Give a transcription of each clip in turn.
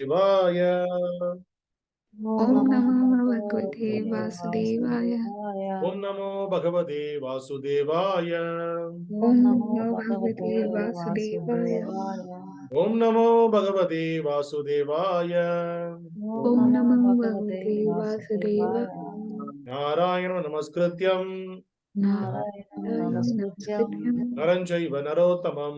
Vaya. Om Namo Bhagavate Vasudevaya. Om Namo Bhagavate Vasudevaya. Om Namo Bhagavate Vasudevaya. Om Namo Bhagavate Vasudevaya. Om Namo Bhagavate Vasudevaya. Narayana Namaskrityam Narayana Namaskrityam Naranchaiva Narottamam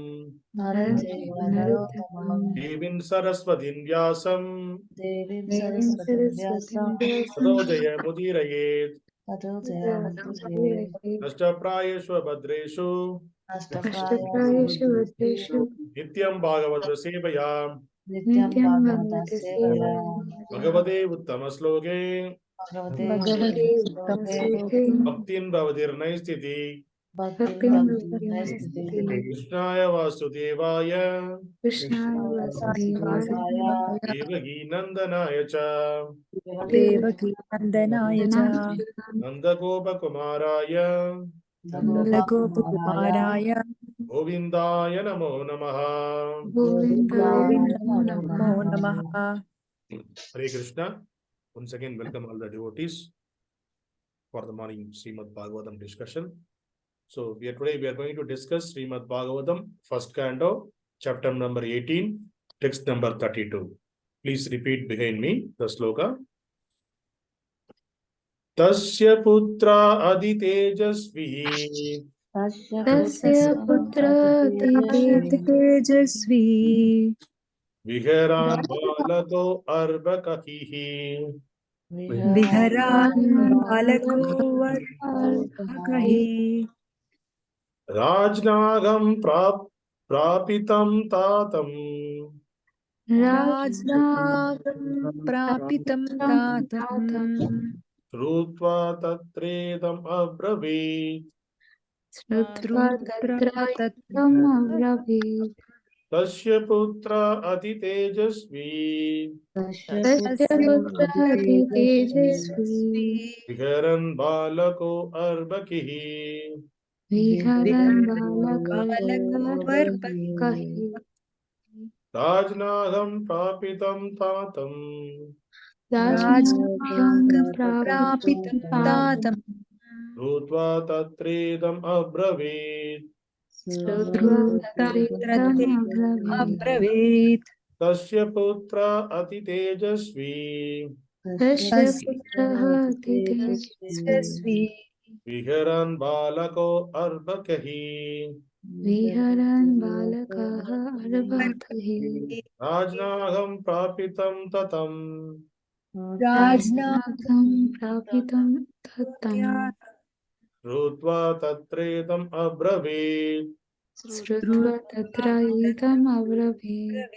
Narottamam Devim Saraswatim Vyasam Devim Saraswatim Tato Vyasam Jaya Mudirayet Namaskrityam Ashtaprayeshva Bhadreshu Ashtaprayeshu Vadreshu Nityam Bhagavata Sevaya Nityam Bhagavate Sevaya Bhagavate Uttamasloke Bhagavate Uttamasuke Bhaktin Bhavadirnaistiti Bhaktin Bhagavate Krishnaya Vasudevaya Krishnaya Vasudevaya Devaki Nandanaya Cha Devaki Nandanaya cha Nandagopa Kumaraya Nandagopakumaraya Govindaya Namo Namaha. Govindaya Namo Namaha. Hare Krishna. Once again, welcome all the devotees for the morning Srimad Bhagavatam discussion. So today we are going to discuss Srimad Bhagavatam, first canto, chapter number 18, text number 32. Please repeat behind me the sloka. Tasya putra aditejasvī Tasya putra Titejasvī viharan bālako rbhakaiḥ viharan bālako rbhakaiḥ rājñāghaṁ prāpitaṁ tātaṁ rājñāghaṁ prāpitaṁ tātaṁ śrutvā tatredam abravīt śrutvā tatredam abravīt tasya putra titejasvī tasya putra titejasvī viharan bālako rbhakaiḥ viharan bālako bālako rājñāghaṁ prāpitaṁ tātaṁ rājñāghaṁ prāpitaṁ prāpitaṁ tātaṁ śrutvā tatredam abravīt śrutvā tatredam abravīt abravīt tasya putra titejasvī tasya putra titejasvī Titejasvī viharan bālako rbhakaiḥ viharan bālakah rbhakaiḥ rājñāghaṁ prāpitaṁ tatam rājñāghaṁ prāpitaṁ tātaṁ śrutvā tatredam abravīt. śrutvā tatredam abravīt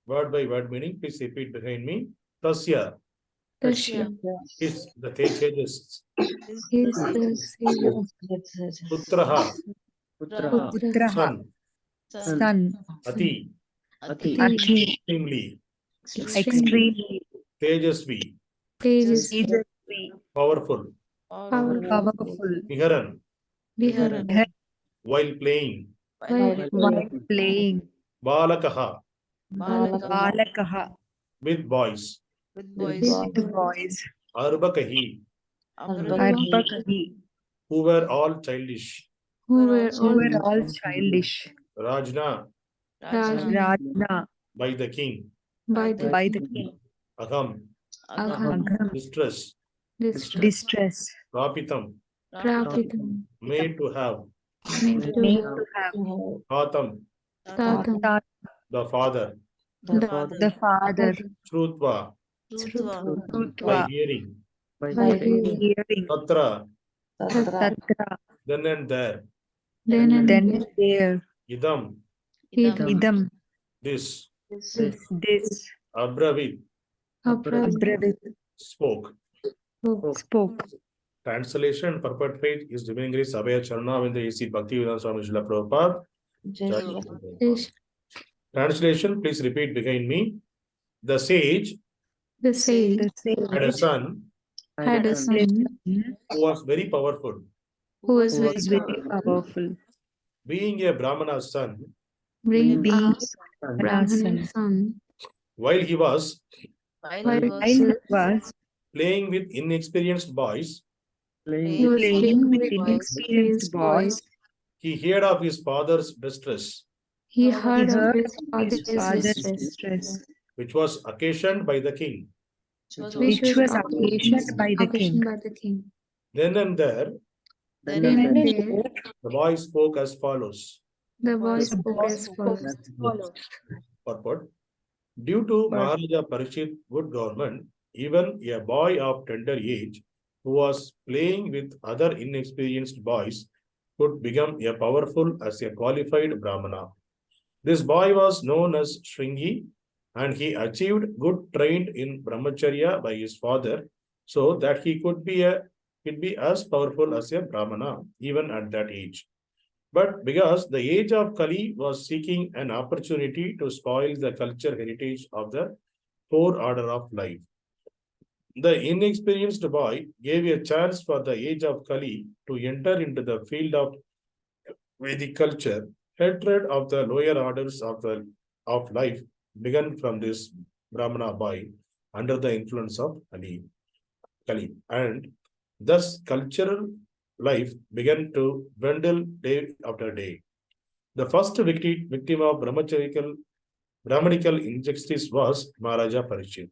Word by word meaning, please repeat behind me. Tasya tasya is the tejas. is the savior Putraha, putra son. son Ati, ati extremely. extremely Tejasvī, tejasvī Titejasvī powerful. powerful Viharan, viharan while playing. while playing Bālakaha, bālakaha with boys. with boys Rbhakaiḥ, rbhakaiḥ who were all childish. who were who all were all childish Rājñā, rājñā by the king. by by the king Agham, agham distress. distress Prāpitaṁ, prāpitaṁ made to have. made made to to have Tātaṁ, tātaṁ the father. the father Śrutvā, śrutvā by śrutvā hearing. by hearing Tatra, tatra then and there. then and then there Idam, idam this. this Abravīt, abravīt spoke. spoke Translation, Purport faith is Divine Grace Abhaya Charana Vinda A.C. Bhaktivedanta Swami Srila Prabhupada. Translation, please repeat behind me. The sage the sage had a son had a son who was very powerful. who was was very very powerful Being a Brahmana's son, being being a brahmana's son while he was While was playing with inexperienced boys, he was playing with inexperienced inexperienced boys, he heard of his father's distress, he he heard of heard his his father's father's distress, distress, which was occasioned by the king. which which was occasioned by the king. occasioned by the king. Then and there, Then and there, the boy spoke as follows. the boy spoke as follows. Purport. Due to Mahārāja Parīkṣit good government, even a boy of tender age who was playing with other inexperienced boys could become a powerful as a qualified brahmana. This boy was known as Śṛṅgi, and he achieved good trained in brahmacarya by his father, so that he could be as powerful as a brahmana even at that age. But because the age of Kali was seeking an opportunity to spoil the culture heritage of the four order of life, the inexperienced boy gave a chance for the age of Kali to enter into the field of Vedic culture. Hatred of the lower orders of life began from this Brahmana boy under the influence of Kali, and thus cultural life began to dwindle day after day. The first victim of brahmanical injustice was Mahārāja Parīkṣit,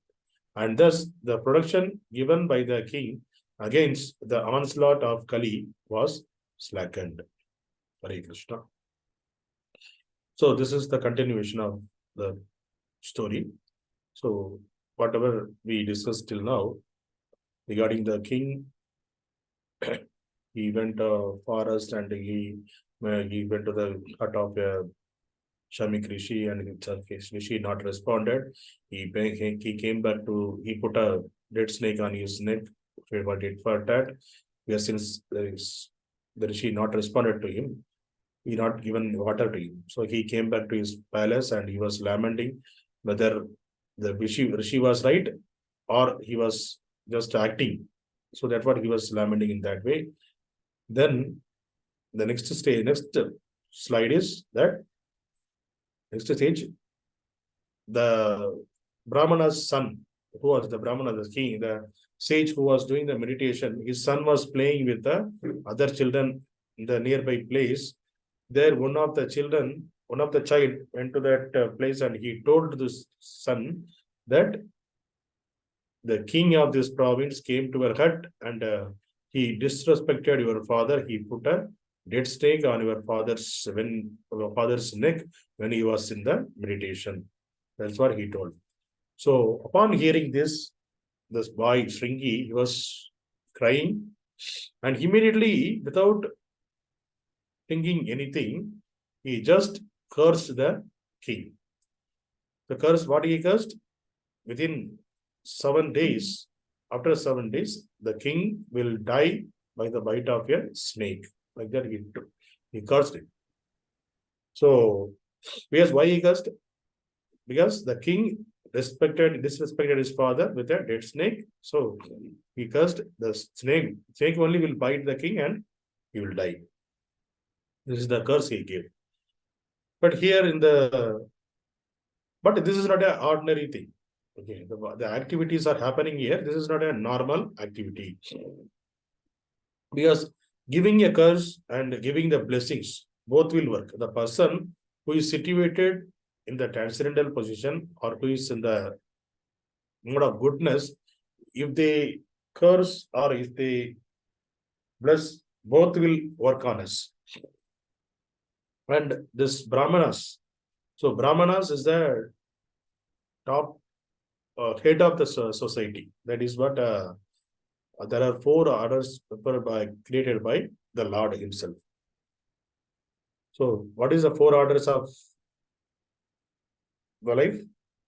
and thus the protection given by the king against the onslaught of Kali was slackened. Hare Krishna. So this is the continuation of the story. So whatever we discussed till now regarding the king, he went to forest and he went to the hut of a Shamik Rishi, and Rishi not responded. He came back to, he put a dead snake on his neck for that. Because since the Rishi not responded to him, he not given water to him. So he came back to his palace and he was lamenting whether the Rishi was right or he was just acting. So that's what he was lamenting in that way. Then the next slide is that next stage, the Brahmana's son, who was the Brahmana, the king, the sage who was doing the meditation, his son was playing with the other children in the nearby place. There, one of the child went to that place and he told this son that the king of this province came to our hut and he disrespected your father. He put a dead snake on your father's neck when he was in the meditation. That's what he told. So upon hearing this boy Śṛṅgi, he was crying, and immediately, without thinking anything, he just cursed the king. The curse, what he cursed? Within 7 days, after 7 days, the king will die by the bite of a snake. Like that, he cursed it. So, because why he cursed? Because the king disrespected his father with a dead snake. So, he cursed the snake. Snake only will bite the king and he will die. This is the curse he gave. But here but this is not an ordinary thing. Okay, the activities are happening here. This is not a normal activity. Because giving a curse and giving the blessings, both will work. The person who is situated in the transcendental position or who is in the mode of goodness, if they curse or if they bless, both will work on us. And this Brahmanas, so Brahmanas is the top head of the society. That is what there are 4 orders created by the Lord himself. So what is the 4 orders of the life?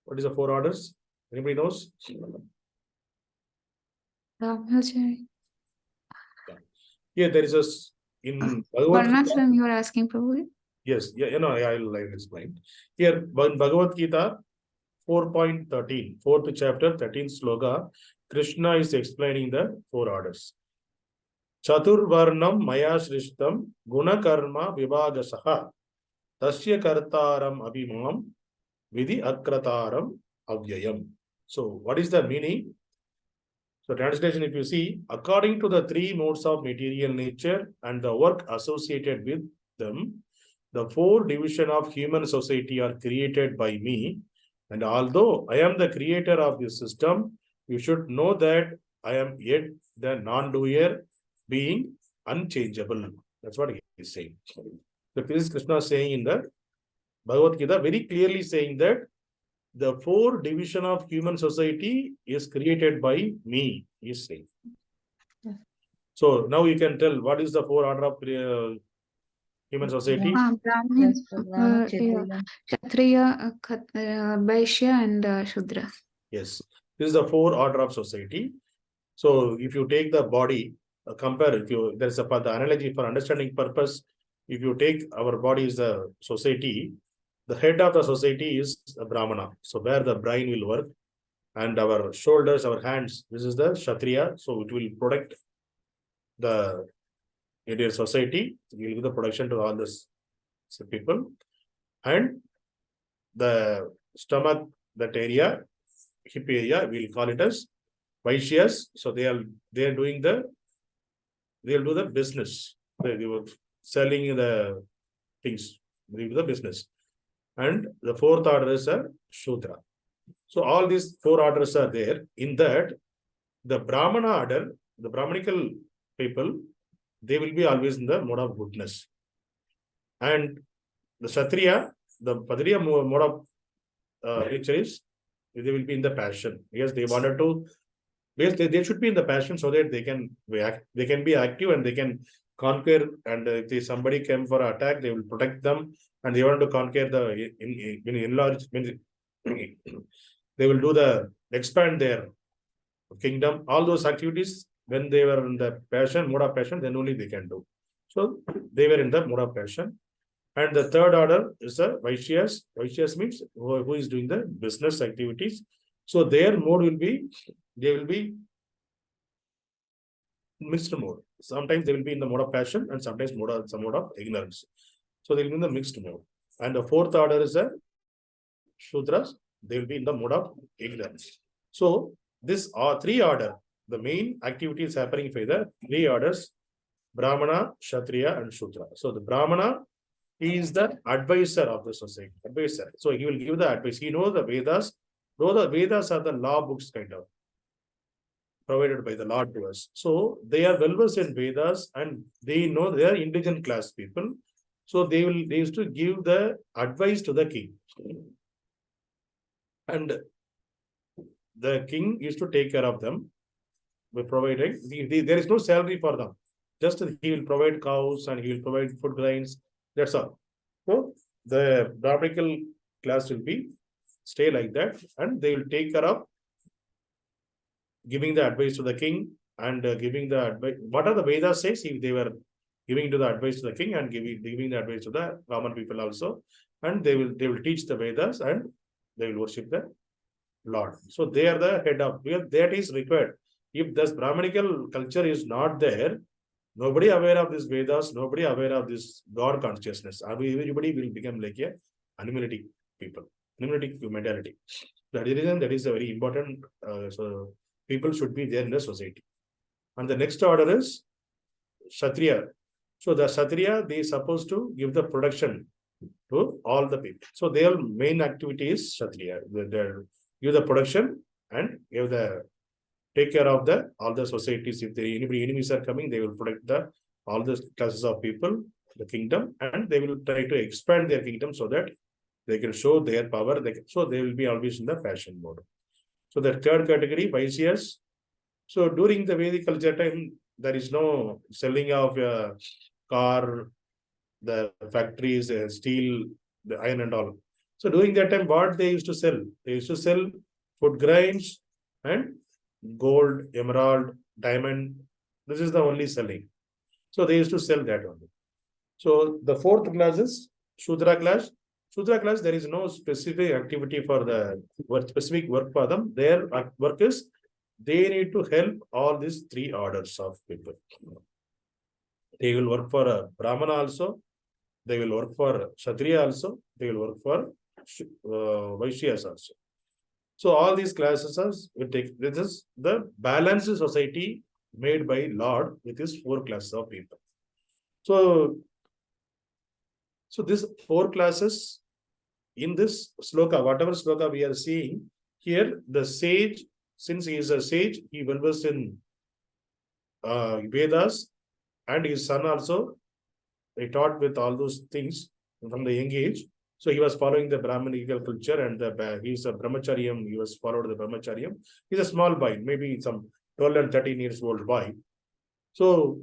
What is the 4 orders? Anybody knows? Brahmacharya. Here there is in Bhagavad Gita. Varnashram you are asking probably? Yes, I'll explain. Here in Bhagavad Gita 4.13, 4th chapter, 13th sloka, Krishna is explaining the 4 orders. Chaturvarnam maya shrishtam guna karma vibhagasaha tasya kartaram abhimam vidhi akrataram avyayam. So what is the meaning? So translation, if you see, according to the three modes of material nature and the work associated with them, the four divisions of human society are created by me. And although I am the creator of this system, you should know that I am yet the non-doer, being unchangeable. That's what he is saying. So this is Krishna saying in the Bhagavad Gita, very clearly saying that the four division of human society is created by me, he is saying. So now you can tell what is the four order of human society. Brahmin, Kshatriya, Vaishya, and Shudra. Yes, this is the four order of society. So if you take the body, compare, if you, there is a, the analogy for understanding purpose. If you take our body is the society, the head of the society is a brahmana. So where the brain will work, and our shoulders, our hands, this is the Kshatriya. So it will protect the Indian society. It will give the protection to all this people. And the stomach, that area, hip area, we'll call it as Vaishyas. So they are doing the, they'll do the business. They were selling the things, they do the business. And the fourth order is a Shudra. So all these four orders are there. In that, the Brahmana order, the brahminical people, they will be always in the mode of goodness. And the Kshatriya, the Padriya mode of nature is, they will be in the passion. Yes, they wanted to, yes, they should be in the passion so that they can be active and they can conquer. And if somebody came for an attack, they will protect them. And they want to conquer the enlarge. They will do the expand their kingdom. All those activities, when they were in the passion, mode of passion, then only they can do. So they were in the mode of passion. And the third order is the Vaishyas. Vaishyas means who is doing the business activities. So their mode will be, they will be mixed mode. Sometimes they will be in the mode of passion and sometimes some mode of ignorance. So they will be in the mixed mode. And the fourth order is the Shudras. They will be in the mode of ignorance. So this are three order. The main activity is happening for the three orders: Brahmana, Kshatriya, and Shudra. So the Brahmana, he is the advisor of the society. Advisor. So he will give the advice. He knows the Vedas. Though the Vedas are the law books kind of provided by the Lord to us. So they are well versed in Vedas and they know they are intelligent class people. So they used to give the advice to the king. And the king used to take care of them by providing, there is no salary for them. Just he will provide cows and he will provide food grains. That's all. So the brahminical class will be stay like that, and they will take care of giving the advice to the king and giving the advice. What are the Vedas says? If they were giving to the advice to the king and giving the advice to the common people also, and they will teach the Vedas and they will worship the Lord. So they are the head of, because that is required. If this brahminical culture is not there, nobody aware of this Vedas, nobody aware of this God consciousness. Everybody will become like a animalistic people, animalistic mentality. That is the reason that is a very important. So people should be there in the society. And the next order is Kshatriya. So the Kshatriya, they are supposed to give the protection to all the people. So their main activity is Kshatriya. They give the protection and give the take care of the all the societies. If the enemies are coming, they will protect the all the classes of people, the kingdom, and they will try to expand their kingdom so that they can show their power. So they will be always in the fashion mode. So the third category, Vaishyas. So during the Vedic culture time, there is no selling of car, the factories, steel, the iron and all. So during that time, what they used to sell? They used to sell food grains and gold, emerald, diamond. This is the only selling. So they used to sell that only. So the fourth class is Shudra class. Shudra class, there is no specific activity for the specific work for them. Their work is they need to help all these three orders of people. They will work for a Brahmana also. They will work for Kshatriya also. They will work for Vaishyas also. So all these classes are, this is the balanced society made by Lord with his 4 classes of people. So these 4 classes in this sloka, whatever sloka we are seeing here, the sage, since he is a sage, he well versed in Vedas, and his son also, he taught with all those things from the young age. So he was following the brahminical culture, and he's a brahmacarya. He was followed the brahmacarya. He's a small boy, maybe some 12 and 13 years old boy. So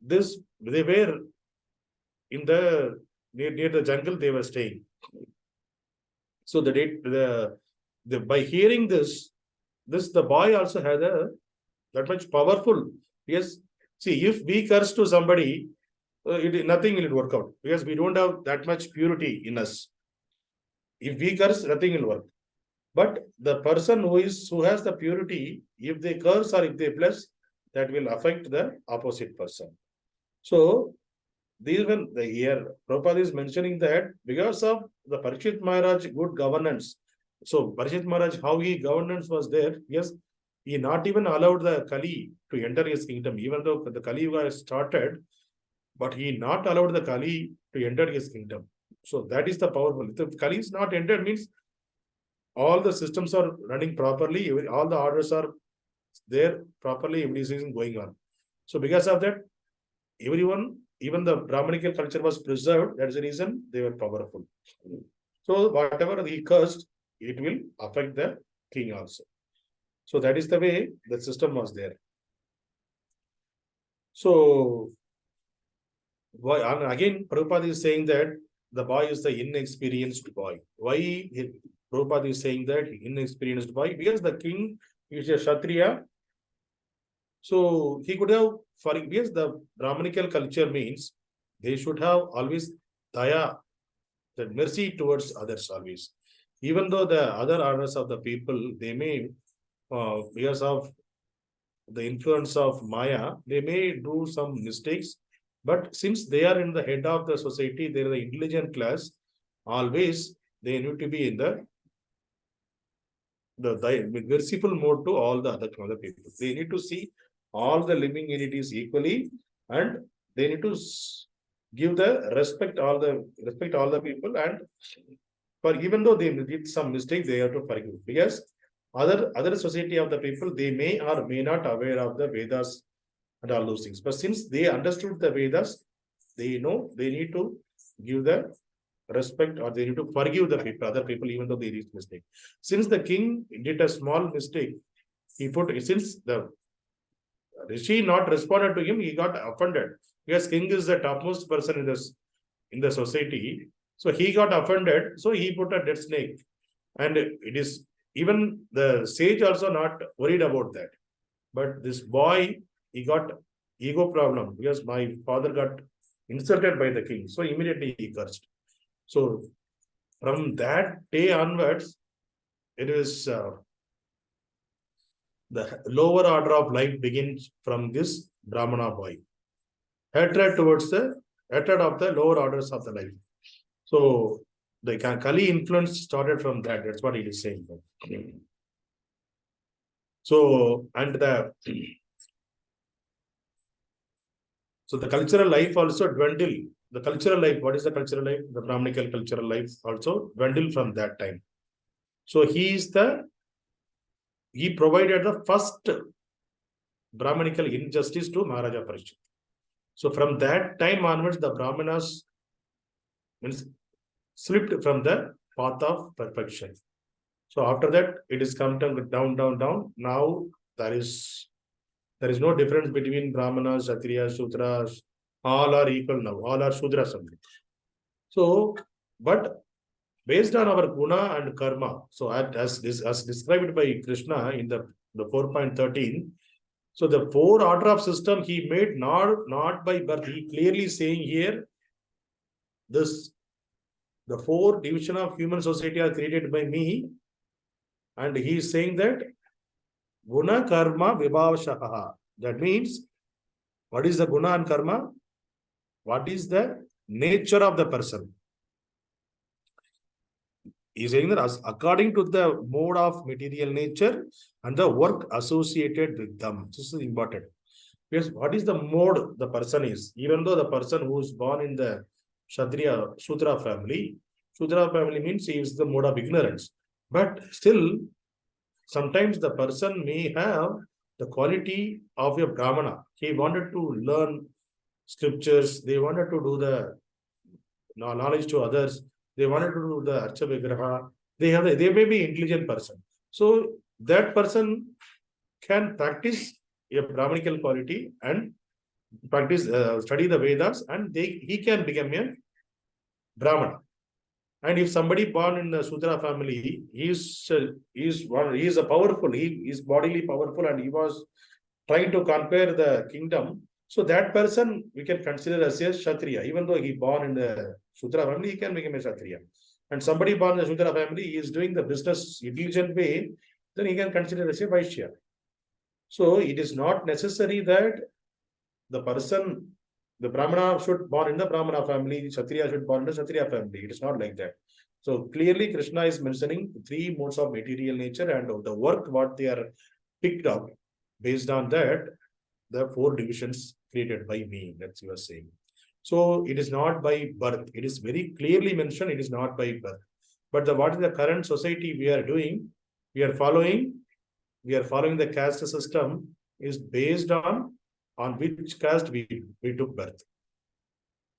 they were in the near the jungle. They were staying. So by hearing this the boy also had that much powerful. Yes, see, if we curse to somebody, nothing will work out, because we don't have that much purity in us. If we curse, nothing will work. But the person who has the purity, if they curse or if they bless, that will affect the opposite person. So even the here Prabhupada is mentioning that because of the Parīkṣit Maharaj good governance. So Parīkṣit Maharaj, how he governance was there, yes, he not even allowed the Kali to enter his kingdom, even though the Kali Yuga started, but he not allowed the Kali to enter his kingdom. So that is the powerful. If Kali is not entered, means all the systems are running properly, all the orders are there properly, everything is going on. So because of that, everyone, even the brahmanical culture was preserved. That's the reason they were powerful. So whatever he cursed, it will affect the king also. So that is the way the system was there. So and again, Prabhupada is saying that the boy is the inexperienced boy. Why Prabhupada is saying that inexperienced boy? Because the king is a Kshatriya. So he could have, because the brahmanical culture means they should have always daya, the mercy towards others always. Even though the other orders of the people, they may, because of the influence of Maya, they may do some mistakes. But since they are in the head of the society, they are the intelligent class, always they need to be in the merciful mode to all the other people. They need to see all the living entities equally, and they need to give the respect all the people, and for even though they did some mistake, they have to forgive, because other society of the people, they may or may not aware of the Vedas and all those things. But since they understood the Vedas, they know they need to give the respect, or they need to forgive the people, other people, even though they did mistake. Since the king did a small mistake, since the Rishi not responded to him, he got offended, because king is the topmost person in the society. So he got offended, so he put a dead snake. And it is even the sage also not worried about that. But this boy, he got ego problem, because my father got insulted by the king. So immediately he cursed. So from that day onwards, it is the lower order of life begins from this Brahmana boy. Hatred of the lower orders of the life. So the Kali influence started from that. That's what he is saying. So, and the cultural life also dwindled. The cultural life, what is the cultural life? The brahmanical cultural life also dwindled from that time. So he provided the first brahmanical injustice to Mahārāja Parīkṣit. So from that time onwards, the Brahmanas slipped from the path of perfection. So after that, it is come down. Now there is no difference between Brahmanas, Kshatriyas, Sudras. All are equal now. All are Sudras only. So, but based on our guna and karma, so as described by Krishna in the 4.13, so the 4 order of system he made not by birth. He clearly saying here, the 4 division of human society are created by me, and he is saying that guna karma vibhavashaha. That means, what is the guna and karma? What is the nature of the person? He's saying that as according to the mode of material nature and the work associated with them. This is important. Because what is the mode the person is? Even though the person who is born in the Kshatriya Shudra family means he is the mode of ignorance. But still, sometimes the person may have the quality of a brahmana. He wanted to learn scriptures. They wanted to do the knowledge to others. They wanted to do the archa vigraha. They may be intelligent person. So that person can practice a brahmanical quality and practice study the Vedas, and he can become a brahmana. And if somebody born in the Sudra family, he is a powerful, he is bodily powerful, and he was trying to conquer the kingdom. So that person we can consider as a Kshatriya. Even though he born in the Sudra family, he can become a Kshatriya. And somebody born in the Sudra family, he is doing the business intelligent way, then he can consider as a Vaishya. So it is not necessary that the person, the Brahmana should born in the Brahmana family, Kshatriya should born in the Kshatriya family. It is not like that. So clearly Krishna is mentioning three modes of material nature and the work what they are picked up. Based on that, the four divisions created by me, that's you are saying. So it is not by birth. It is very clearly mentioned, it is not by birth. But what is the current society we are doing? We are following the caste system is based on which caste we took birth.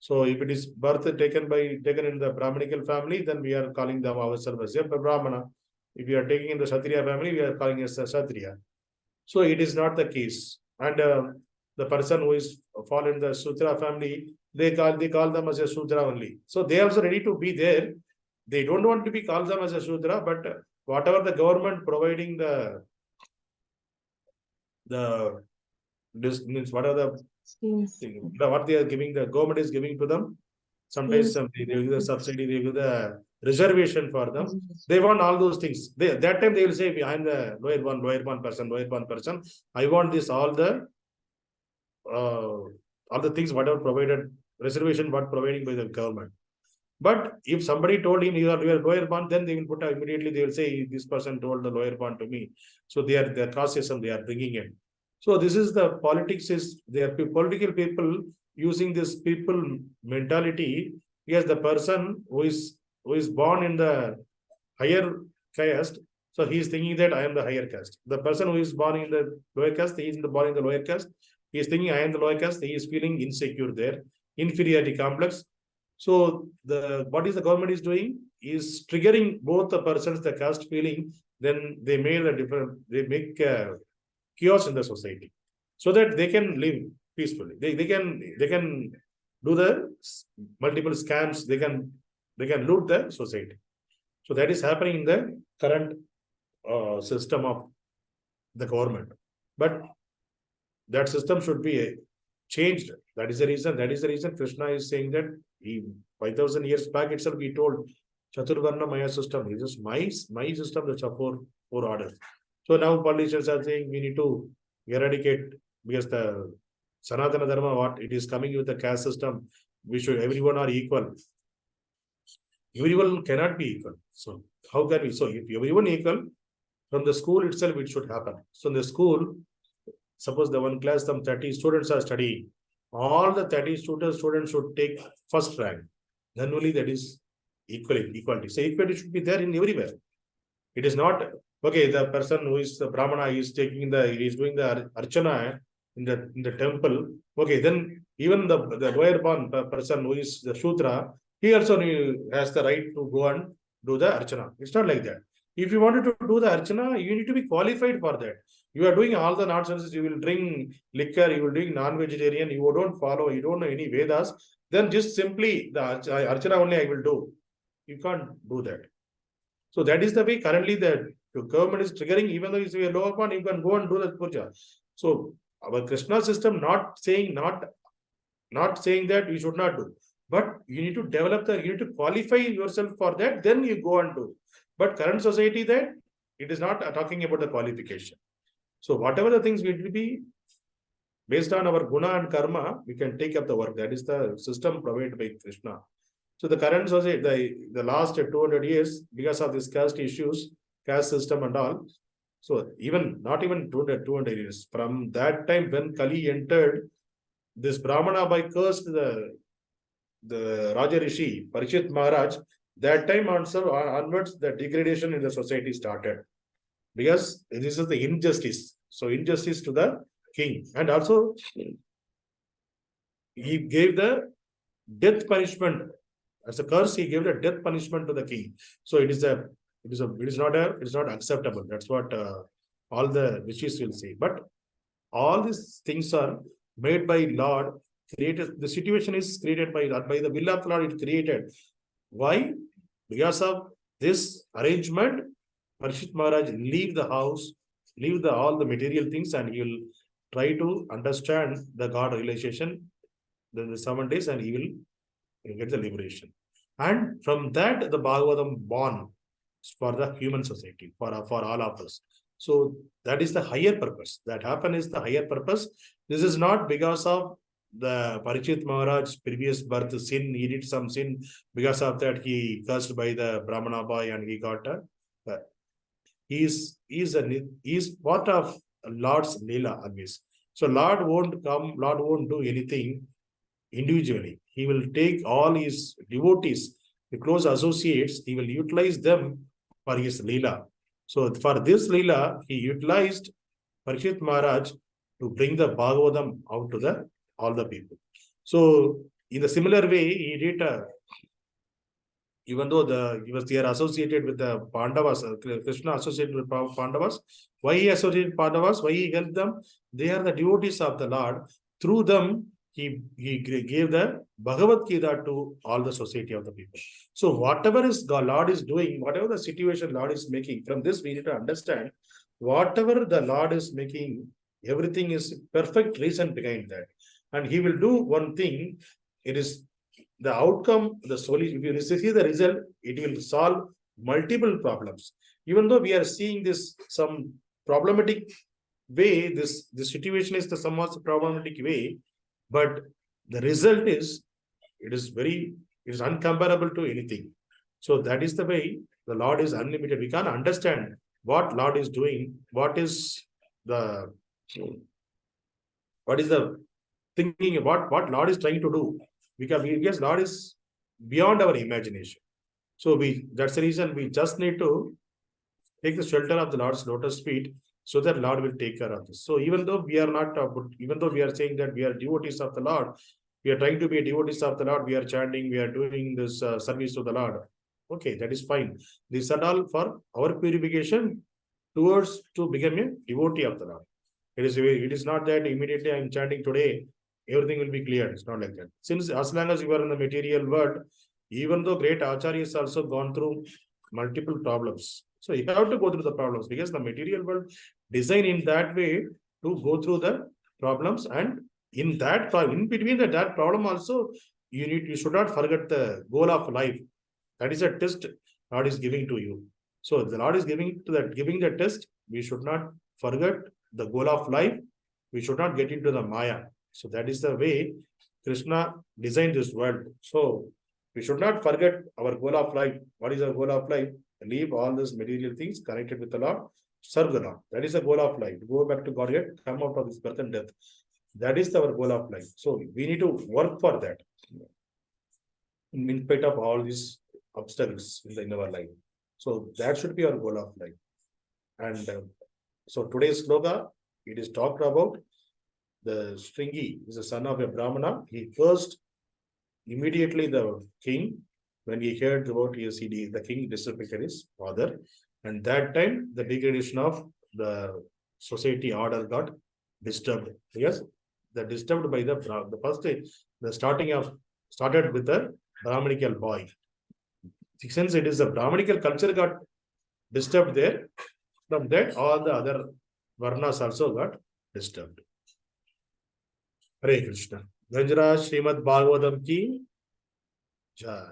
So if it is birth taken in the brahminical family, then we are calling them ourselves as a brahmana. If we are taking in the Kshatriya family, we are calling as a Kshatriya. So it is not the case. And the person who is fall in the Sudra family, they call them as a Sudra only. So they are also ready to be there. They don't want to be called them as a Sudra, but whatever the government providing this means what are what they are giving, the government is giving to them. Sometimes they give the subsidy, they give the reservation for them. They want all those things. That time they will say, I am the lower one person. I want this, all the things whatever provided, reservation what providing by the government. But if somebody told him you are lower born, then they will put immediately, they will say this person told the lower born to me. So they are the caste system they are bringing in. So this is the politics, is they are political people using this people mentality. Yes, the person who is born in the higher caste, so he is thinking that I am the higher caste. The person who is born in the lower caste, he is born in the lower caste. He is thinking I am the lower caste. He is feeling insecure there, inferiority complex. So what is the government is doing is triggering both the persons, the caste feeling. Then they make chaos in the society, so that they can live peacefully. They can do the multiple scams. They can loot the society. So that is happening in the current system of the government. But that system should be changed. That is the reason Krishna is saying that 5,000 years back itself he told Chaturvarna Maya system. This is my system, the four orders. So now politicians are saying we need to eradicate, because the Sanatana Dharma, what it is coming with the caste system, everyone are equal. Everyone cannot be equal. So how can we? So if everyone equal, from the school itself it should happen. So in the school, suppose the one class, some 30 students are studying. All the 30 students should take first rank. Then only that is equality. So equality should be there in everywhere. It is not, okay, the person who is the Brahmana is doing the Archana in the temple. Okay, then even the lower born person who is the Shudra, he also has the right to go and do the Archana. It's not like that. If you wanted to do the Archana, you need to be qualified for that. You are doing all the nonsense, you will drink liquor, you will drink non-vegetarian, you don't know any Vedas, then just simply the Archana only I will do. You can't do that. So that is the way currently the government is triggering. Even though you are lower born, you can go and do the puja. So our Krishna system not saying that you should not do, but you need to develop you need to qualify yourself for that, then you go and do. But current society, that it is not talking about the qualification. So whatever the things will be based on our guna and karma, we can take up the work. That is the system provided by Krishna. So the current society, the last 200 years, because of this caste issues, caste system and all, so even not even 200 years, from that time when Kali entered, this Brahmana by cursed the Raja Rishi, Parīkṣit Maharaj, that time also onwards, the degradation in the society started. Because this is the injustice. So injustice to the king. And also, he gave the death punishment. As a curse, he gave the death punishment to the king. So it is not acceptable. That's what all the rishis will say. But all these things are made by Lord, created. The situation is created by the will of the Lord. It created. Why? Because of this arrangement, Parīkṣit Maharaj leave the house, leave all the material things, and he will try to understand the God realization. Then the 7 days, and he will get the liberation. And from that, the Bhagavatam born for the human society, for all of us. So that is the higher purpose. That happen is the higher purpose. This is not because of the Parīkṣit Maharaj's previous birth sin. He did some sin. Because of that, he cursed by the Brahmana boy, and he got he is part of Lord's Leela always. So Lord won't come, Lord won't do anything individually. He will take all his devotees, the close associates, he will utilize them for his Leela. So for this Leela, he utilized Parīkṣit Maharaj to bring the Bhagavatam out to all the people. So in the similar way, he did even though he was there associated with the Pandavas, Krishna associated with Pandavas. Why he associated Pandavas? Why he helped them? They are the devotees of the Lord. Through them, he gave the Bhagavad Gita to all the society of the people. So whatever is the Lord is doing, whatever the situation Lord is making, from this we need to understand, whatever the Lord is making, everything is perfect reason behind that. And he will do one thing, it is the outcome, the solution. If you see the result, it will solve multiple problems. Even though we are seeing this some problematic way, this situation is the somewhat problematic way, but the result is it is uncomparable to anything. So that is the way the Lord is unlimited. We can't understand what Lord is doing, what is the thinking, what Lord is trying to do. Because Lord is beyond our imagination. So that's the reason we just need to take the shelter of the Lord's lotus feet, so that Lord will take care of this. So even though we are not, even though we are saying that we are devotees of the Lord, we are trying to be devotees of the Lord, we are chanting, we are doing this service to the Lord. Okay, that is fine. These are all for our purification towards to become a devotee of the Lord. It is not that immediately I am chanting today, everything will be clear. It's not like that. Since as long as you are in the material world, even though great acharyas also gone through multiple problems. So you have to go through the problems, because the material world designed in that way to go through the problems, and in between that problem also, you should not forget the goal of life. That is a test Lord is giving to you. So the Lord is giving the test. We should not forget the goal of life. We should not get into the Maya. So that is the way Krishna designed this world. So we should not forget our goal of life. What is our goal of life? Leave all these material things connected with the Lord, serve the Lord. That is the goal of life. Go back to Godhead, come out of this birth and death. That is our goal of life. So we need to work for that, in spite of all these obstacles in our life. So that should be our goal of life. And so today's sloka, it is talked about the Śṛṅgi is the son of a Brahmana. He cursed immediately the king. When he heard about the king disrespected his father. And that time, the degradation of the society order got disturbed. Yes, the disturbed by the first day, the started with the brahminical boy. Since it is the brahminical culture got disturbed there, from that all the other varnas also got disturbed. Hare Krishna. Ganjra Srimad Bhagavatam ki Jai.